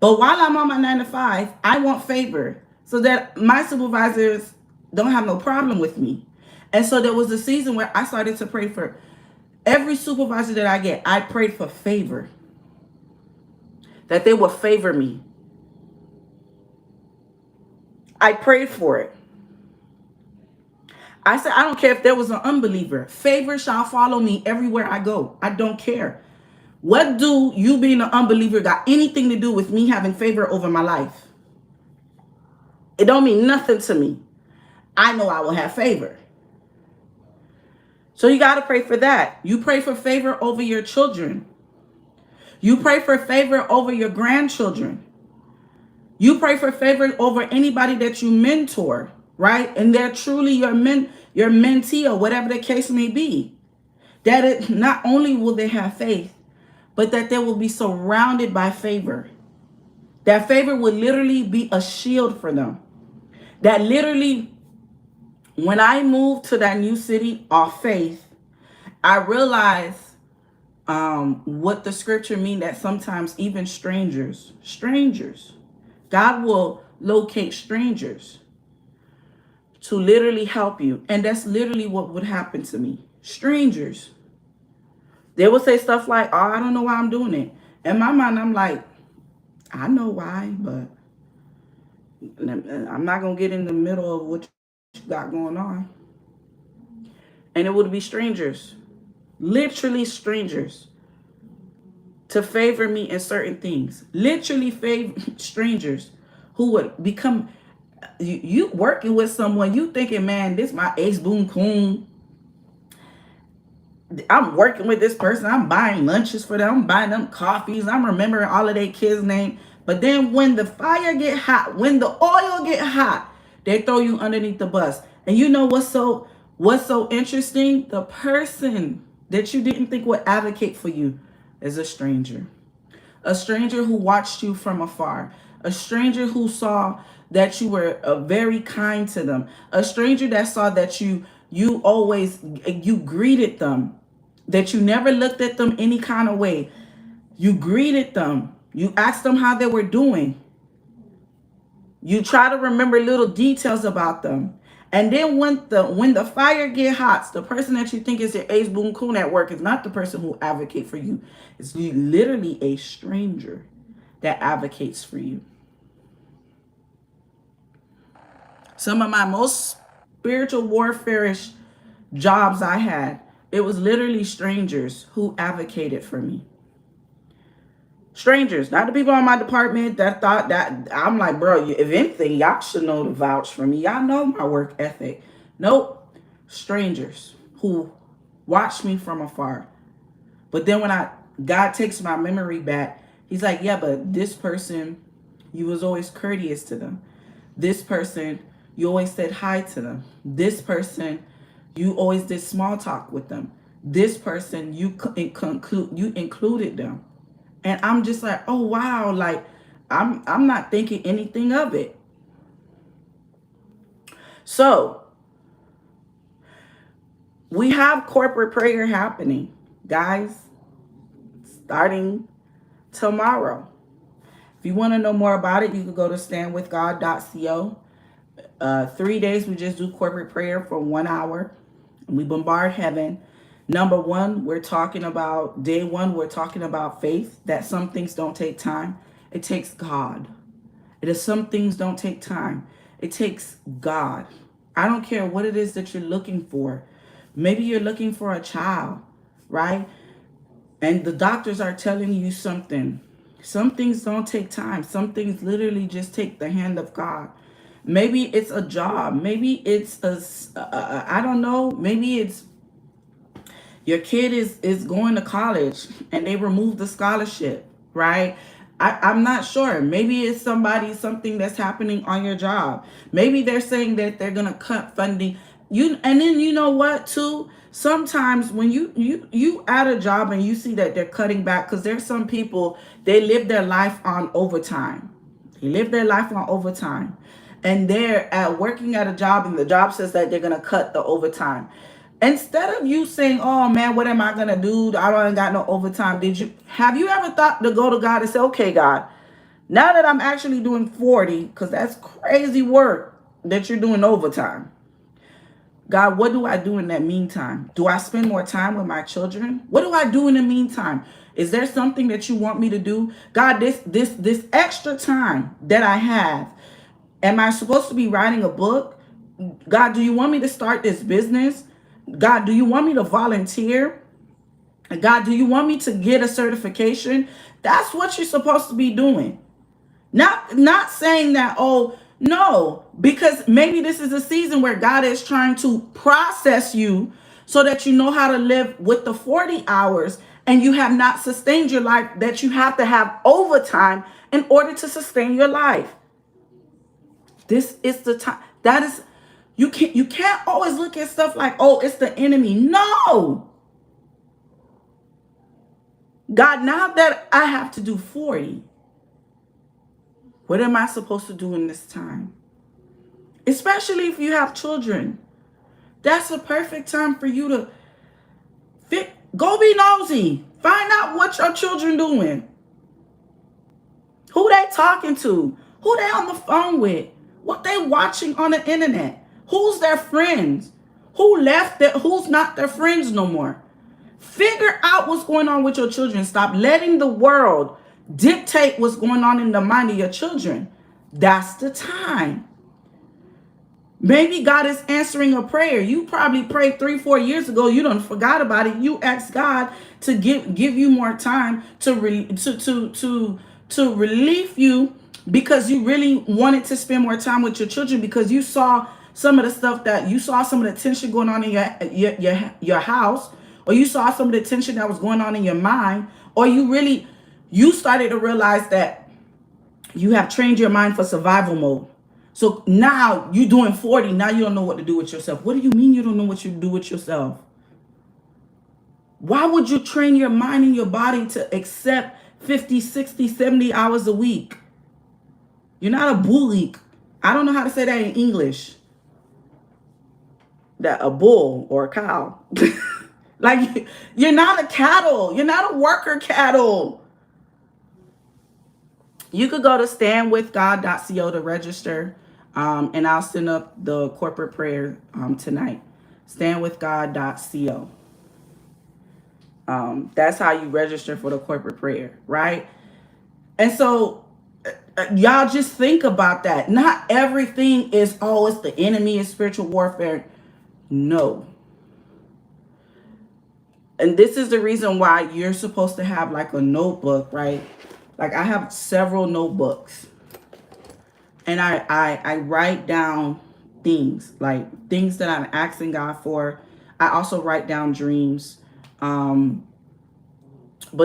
But while I'm on my 9-to-5, I want favor so that my supervisors don't have no problem with me. And so there was a season where I started to pray for every supervisor that I get. I prayed for favor, that they will favor me. I prayed for it. I said, I don't care if there was an unbeliever. Favor shall follow me everywhere I go. I don't care. What do you being an unbeliever got anything to do with me having favor over my life? It don't mean nothing to me. I know I will have favor. So you got to pray for that. You pray for favor over your children. You pray for favor over your grandchildren. You pray for favor over anybody that you mentor, right? And they're truly your mentee or whatever the case may be. That it not only will they have faith, but that they will be surrounded by favor. That favor will literally be a shield for them. That literally, when I moved to that new city off faith, I realized what the scripture mean, that sometimes even strangers, God will locate strangers to literally help you. And that's literally what would happen to me. Strangers. They will say stuff like, oh, I don't know why I'm doing it. In my mind, I'm like, I know why, but I'm not going to get in the middle of what you got going on. And it would be strangers, literally strangers, to favor me in certain things. Literally strangers who would become, you working with someone, you thinking, man, this my ace boon coon. I'm working with this person. I'm buying lunches for them. I'm buying them coffees. I'm remembering all of their kids' name. But then when the fire get hot, when the oil get hot, they throw you underneath the bus. And you know what's so interesting? The person that you didn't think would advocate for you is a stranger. A stranger who watched you from afar. A stranger who saw that you were very kind to them. A stranger that saw that you greeted them. That you never looked at them any kind of way. You greeted them. You asked them how they were doing. You try to remember little details about them. And then when the fire get hot, the person that you think is your ace boon coon at work is not the person who advocates for you. It's literally a stranger that advocates for you. Some of my most spiritual warfare-ish jobs I had, it was literally strangers who advocated for me. Strangers, not the people in my department that thought that, I'm like, bro, if anything, y'all should know to vouch for me. Y'all know my work ethic. Nope. Strangers who watch me from afar. But then when God takes my memory back, he's like, yeah, but this person, you was always courteous to them. This person, you always said hi to them. This person, you always did small talk with them. This person, you included them. And I'm just like, oh, wow, like, I'm not thinking anything of it. So, we have corporate prayer happening, guys, starting tomorrow. If you want to know more about it, you can go to standwithgod.co. 3 days, we just do corporate prayer for 1 hour. And we bombard heaven. Number one, we're talking about, day one, we're talking about faith, that some things don't take time. It takes God. It is some things don't take time. It takes God. I don't care what it is that you're looking for. Maybe you're looking for a child, right? and the doctors are telling you something. Some things don't take time. Some things literally just take the hand of God. Maybe it's a job. Maybe it's I don't know. Maybe it's your kid is going to college and they remove the scholarship, right? I'm not sure. Maybe it's something that's happening on your job. Maybe they're saying that they're gonna cut funding. And then you know what too? Sometimes when you at a job and you see that they're cutting back, because there's some people, they live their life on overtime. They live their life on overtime. And they're at working at a job and the job says that they're gonna cut the overtime. Instead of you saying, "Oh man, what am I gonna do? I don't got no overtime." Have you ever thought to go to God and say, "Okay, God, now that I'm actually doing 40, because that's crazy work that you're doing overtime. God, what do I do in that meantime? Do I spend more time with my children? What do I do in the meantime? Is there something that you want me to do? God, this extra time that I have, am I supposed to be writing a book? God, do you want me to start this business? God, do you want me to volunteer? God, do you want me to get a certification?" That's what you're supposed to be doing. Not saying that, oh, no, because maybe this is a season where God is trying to process you so that you know how to live with the 40 hours and you have not sustained your life, that you have to have overtime in order to sustain your life. This is the time. That is, you can't always look at stuff like, oh, it's the enemy. No. God, now that I have to do 40, what am I supposed to do in this time? Especially if you have children. That's a perfect time for you to go be nosy. Find out what your children doing. Who they talking to? Who they on the phone with? What they watching on the internet? Who's their friends? Who left that? Who's not their friends no more? Figure out what's going on with your children. Stop letting the world dictate what's going on in the mind of your children. That's the time. Maybe God is answering a prayer. You probably prayed 3-4 years ago. You don't forgot about it. You asked God to give you more time to relieve you, because you really wanted to spend more time with your children, because you saw some of the stuff, that you saw some of the tension going on in your house, or you saw some of the tension that was going on in your mind, or you started to realize that you have trained your mind for survival mode. So now you're doing 40. Now you don't know what to do with yourself. What do you mean you don't know what you do with yourself? Why would you train your mind and your body to accept 50, 60, 70 hours a week? You're not a bully. I don't know how to say that in English. That a bull or a cow. Like, you're not a cattle. You're not a worker cattle. You could go to standwithgod.co to register. And I'll send up the corporate prayer tonight. Standwithgod.co. That's how you register for the corporate prayer, right? And so y'all just think about that. Not everything is, oh, it's the enemy, it's spiritual warfare. No. And this is the reason why you're supposed to have like a notebook, right? Like, I have several notebooks. And I write down things, like things that I'm asking God for. I also write down dreams. But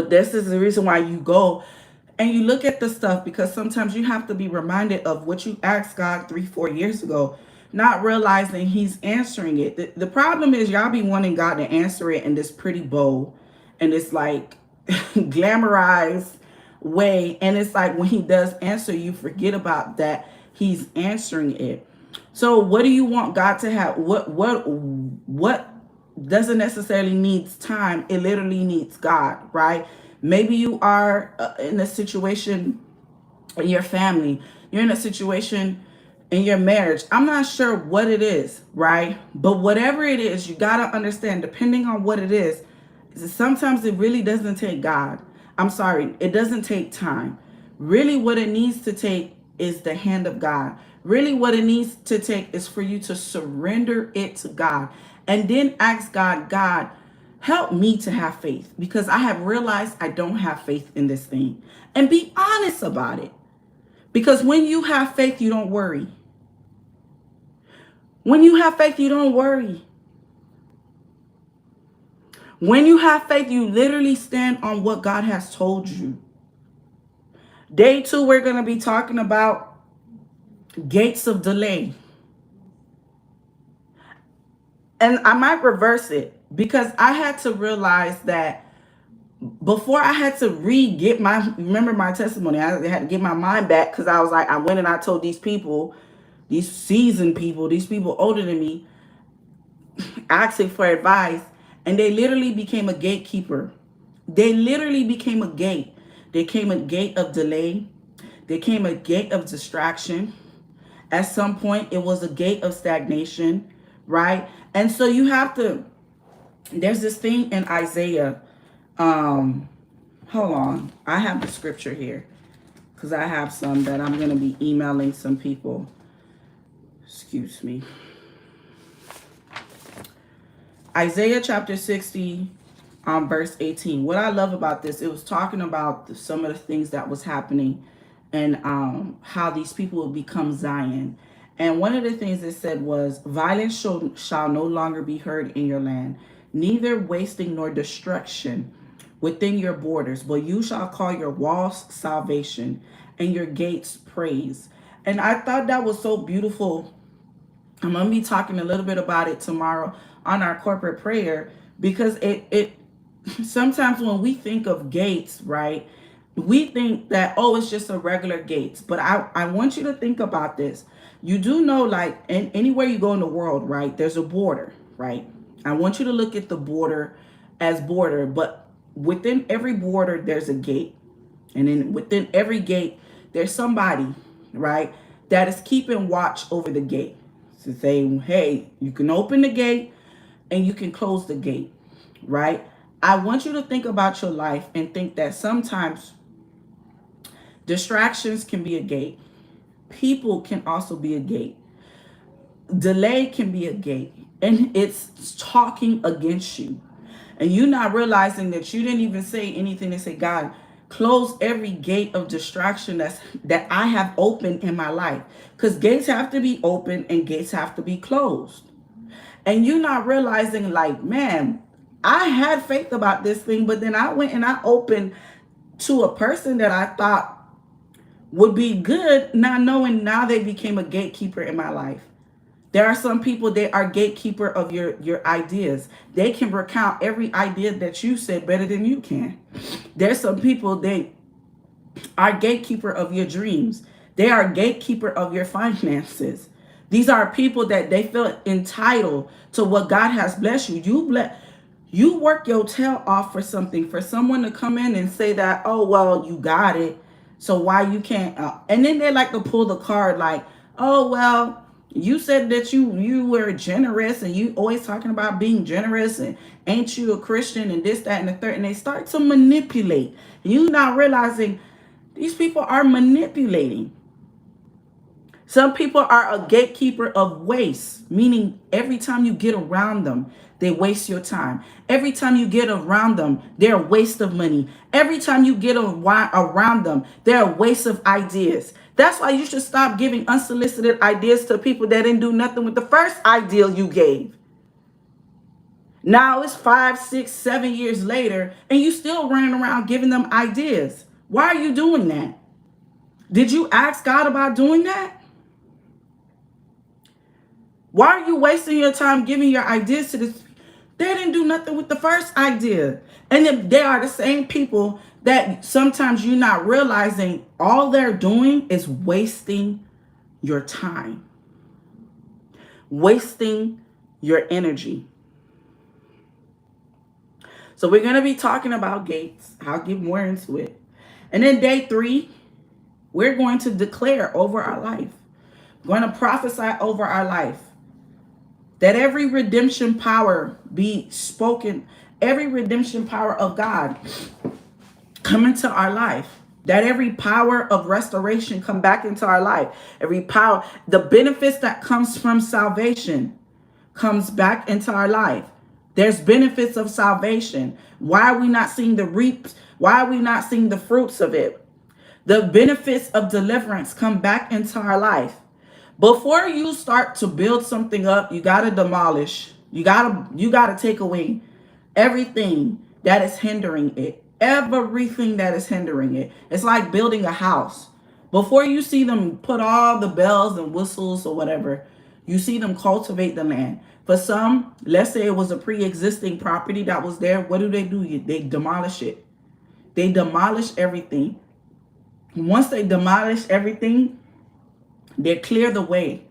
this is the reason why you go and you look at the stuff, because sometimes you have to be reminded of what you asked God 3-4 years ago, not realizing he's answering it. The problem is, y'all be wanting God to answer it in this pretty bow and this like glamorized way, and it's like when he does answer, you forget about that he's answering it. So what do you want God to have? What doesn't necessarily needs time, it literally needs God, right? Maybe you are in a situation in your family, you're in a situation in your marriage. I'm not sure what it is, right? But whatever it is, you got to understand, depending on what it is sometimes it really doesn't take God. I'm sorry, it doesn't take time. Really, what it needs to take is the hand of God. Really, what it needs to take is for you to surrender it to God and then ask God, God, Help me to have faith, because I have realized I don't have faith in this thing. And be honest about it. Because when you have faith, you don't worry. When you have faith, you don't worry. When you have faith, you literally stand on what God has told you. Day 2, we're going to be talking about gates of delay. And I might reverse it, because I had to realize that before I had to remember my testimony, I had to get my mind back, because I was like, I went and I told these people, these seasoned people, these people older than me, asking for advice, and they literally became a gatekeeper. They literally became a gate. They came a gate of delay. They came a gate of distraction. At some point, it was a gate of stagnation, right? And so you have to, there's this thing in Isaiah. Hold on. I have the scripture here, because I have some that I'm going to be emailing some people. Excuse me. Isaiah chapter 60, verse 18. What I love about this, it was talking about some of the things that was happening, and how these people will become Zion. And one of the things it said was, violence shall no longer be heard in your land, neither wasting nor destruction within your borders, but you shall call your walls salvation and your gates praise. And I thought that was so beautiful. I'm going to be talking a little bit about it tomorrow on our corporate prayer, because it sometimes when we think of gates, right, we think that, oh, it's just a regular gates. But I want you to think about this. You do know, like, anywhere you go in the world, right, there's a border, right? I want you to look at the border as border, but within every border, there's a gate. And then within every gate, there's somebody, right, that is keeping watch over the gate. To say, hey, you can open the gate and you can close the gate, right? I want you to think about your life and think that sometimes distractions can be a gate. People can also be a gate. Delay can be a gate. And it's talking against you. And you're not realizing that you didn't even say anything to say, God, close every gate of distraction that I have opened in my life. Because gates have to be open and gates have to be closed. And you're not realizing, like, man, I had faith about this thing, but then I went and I opened to a person that I thought would be good, not knowing now they became a gatekeeper in my life. There are some people, they are gatekeeper of your ideas. They can recount every idea that you said better than you can. There's some people, they are gatekeeper of your dreams. They are gatekeeper of your finances. These are people that they feel entitled to what God has blessed you. You work your tail off for something, for someone to come in and say that, oh, well, you got it, so why you can't? And then they like to pull the card like, oh, well, you said that you were generous, and you always talking about being generous, and ain't you a Christian, and this, that, and the third. And they start to manipulate. You not realizing these people are manipulating. Some people are a gatekeeper of waste, meaning every time you get around them, they waste your time. Every time you get around them, they're a waste of money. Every time you get around them, they're a waste of ideas. That's why you should stop giving unsolicited ideas to people that didn't do nothing with the first ideal you gave. Now it's 5, 6, 7 years later, and you still running around giving them ideas. Why are you doing that? Did you ask God about doing that? Why are you wasting your time giving your ideas to this? They didn't do nothing with the first idea. And then they are the same people that sometimes you're not realizing all they're doing is wasting your time, wasting your energy. So we're going to be talking about gates. I'll get more into it. And then day 3, we're going to declare over our life. We're going to prophesy over our life. That every redemption power be spoken, every redemption power of God come into our life. That every power of restoration come back into our life. Every power, the benefits that comes from salvation comes back into our life. There's benefits of salvation. Why are we not seeing the reaps? Why are we not seeing the fruits of it? The benefits of deliverance come back into our life. Before you start to build something up, you got to demolish. You got to take away everything that is hindering it. Everything that is hindering it. It's like building a house. Before you see them put all the bells and whistles or whatever, you see them cultivate the land. For some, let's say it was a pre-existing property that was there. What do? They demolish it. They demolish everything. Once they demolish everything, they clear the way.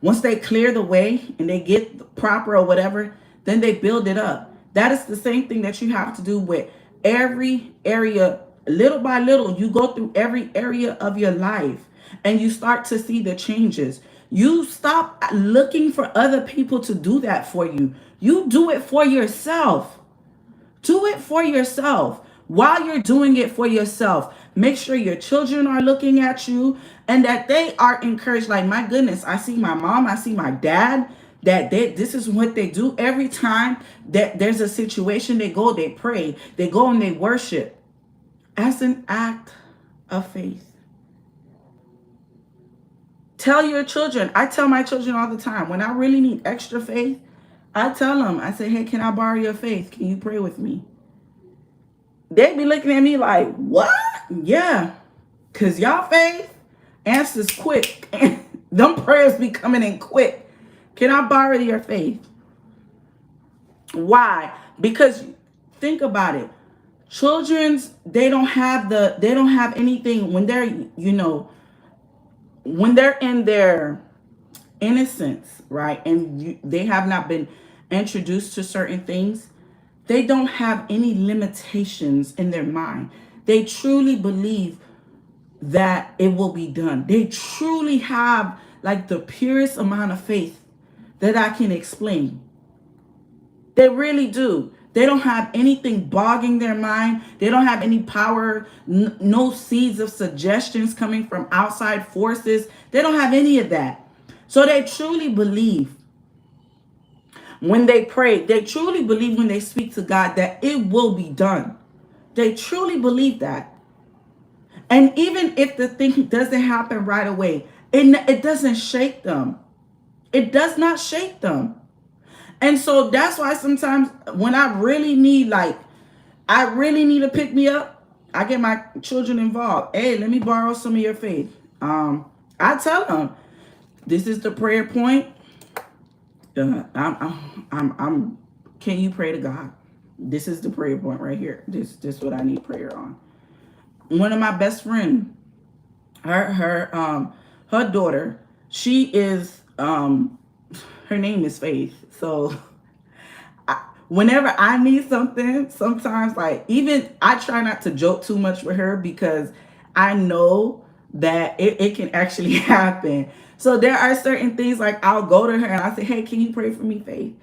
Once they clear the way and they get proper or whatever, then they build it up. That is the same thing that you have to do with every area. Little by little, you go through every area of your life and you start to see the changes. You stop looking for other people to do that for you. You do it for yourself. Do it for yourself. While you're doing it for yourself, make sure your children are looking at you and that they are encouraged. Like, my goodness, I see my mom, I see my dad, that this is what they do every time that there's a situation. They go, they pray, they go and they worship as an act of faith. Tell your children. I tell my children all the time, when I really need extra faith, I tell them, I say, hey, can I borrow your faith? Can you pray with me? They be looking at me like, what? Yeah, because y'all faith answers quick. And them prayers be coming in quick. Can I borrow your faith? Why? Because think about it. Children's, they don't have anything when they're, when they're in their innocence, right? And they have not been introduced to certain things. They don't have any limitations in their mind. They truly believe that it will be done. They truly have like the purest amount of faith that I can explain. They really do. They don't have anything bogging their mind. They don't have any power, no seeds of suggestions coming from outside forces. They don't have any of that. So they truly believe when they pray, they truly believe when they speak to God that it will be done. They truly believe that. And even if the thing doesn't happen right away, it doesn't shake them. It does not shake them. And so that's why sometimes when I really need to pick me up, I get my children involved. Hey, let me borrow some of your faith. I tell them, this is the prayer point. Can you pray to God? This is the prayer point right here. This is what I need prayer on. One of my best friends, her daughter, she is her name is Faith. So whenever I need something, sometimes even I try not to joke too much with her because I know that it can actually happen. So there are certain things like I'll go to her and I say, hey, can you pray for me, Faith?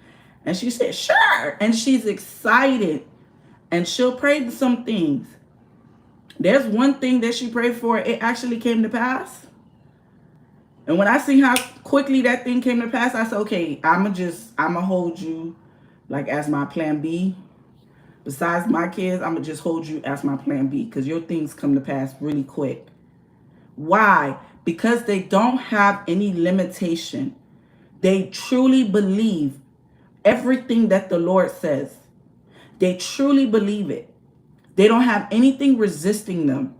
And she said, sure. And she's excited and she'll pray some things. There's one thing that she prayed for, it actually came to pass. And when I see how quickly that thing came to pass, I said, okay, I'ma hold you like as my plan B. Besides my kids, I'ma just hold you as my plan B because your things come to pass really quick. Why? Because they don't have any limitation. They truly believe everything that the Lord says. They truly believe it. They don't have anything resisting them.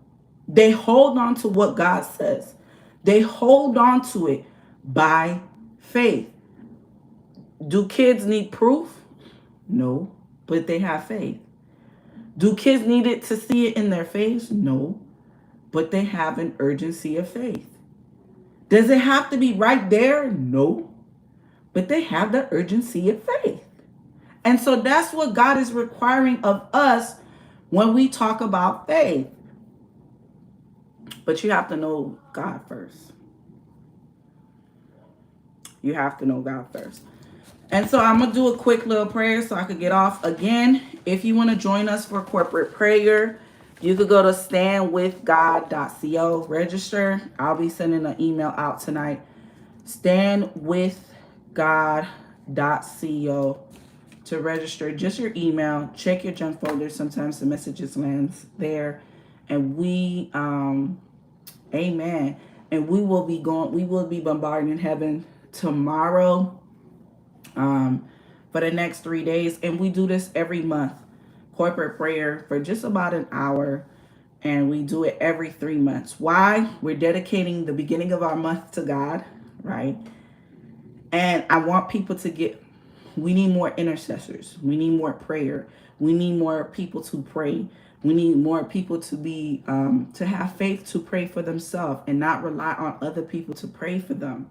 They hold on to what God says. They hold on to it by faith. Do kids need proof? No, but they have faith. Do kids need it to see it in their face? No, but they have an urgency of faith. Does it have to be right there? No, but they have the urgency of faith. And so that's what God is requiring of us when we talk about faith. But you have to know God first. You have to know God first. And so I'm going to do a quick little prayer so I could get off. Again, if you want to join us for corporate prayer, you could go to standwithgod.co, register. I'll be sending an email out tonight. Standwithgod.co. to register. Just your email. Check your junk folder. Sometimes the messages lands there. And we, amen. And we will be bombarding heaven tomorrow for the next 3 days. And we do this every month. Corporate prayer for just about an hour. And we do it every 3 months. Why? We're dedicating the beginning of our month to God, right? And I want people to we need more intercessors. We need more prayer. We need more people to pray. We need more people to be, to have faith to pray for themselves and not rely on other people to pray for them.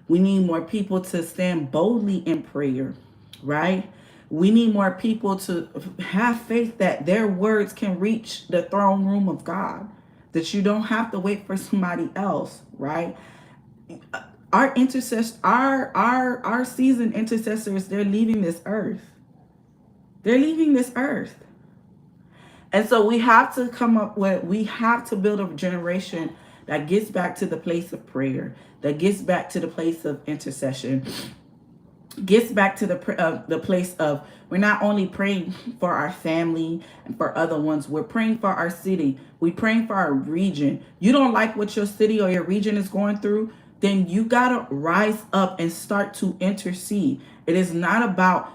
We need more people to stand boldly in prayer, right? We need more people to have faith that their words can reach the throne room of God, that you don't have to wait for somebody else, right? Our intercessors, our seasoned intercessors, they're leaving this earth. They're leaving this earth. And so we have to build a generation that gets back to the place of prayer, that gets back to the place of intercession, gets back to the place of, we're not only praying for our family and for other ones, we're praying for our city. We're praying for our region. You don't like what your city or your region is going through, then you got to rise up and start to intercede. It is not about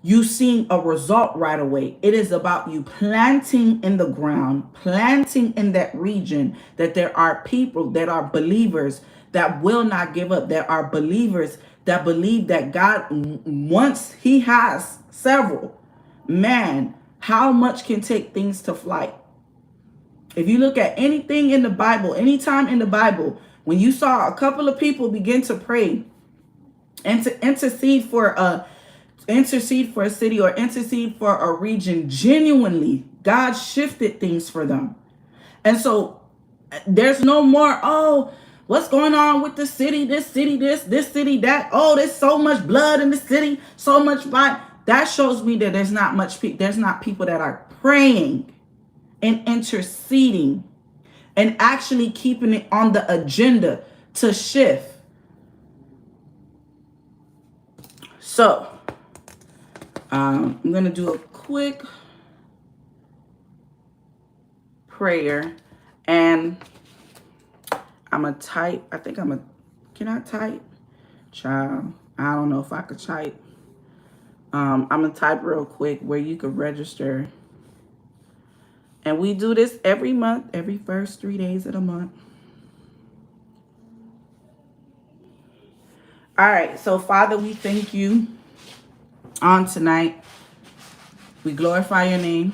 you seeing a result right away. It is about you planting in the ground, planting in that region, that there are people that are believers that will not give up. There are believers that believe that God, once he has several, man, how much can take things to flight? If you look at anything in the Bible, anytime in the Bible, when you saw a couple of people begin to pray and to intercede for a city or intercede for a region, genuinely, God shifted things for them. And so there's no more, oh, what's going on with the city, this city, this city, that. Oh, there's so much blood in the city, so much blood. That shows me that there's not people that are praying and interceding and actually keeping it on the agenda to shift. So I'm going to do a quick prayer, and I'm going to type. Can I type? Child, I don't know if I could type. I'm going to type real quick where you can register. And we do this every month, every first 3 days of the month. All right. So, Father, we thank you on tonight. We glorify your name.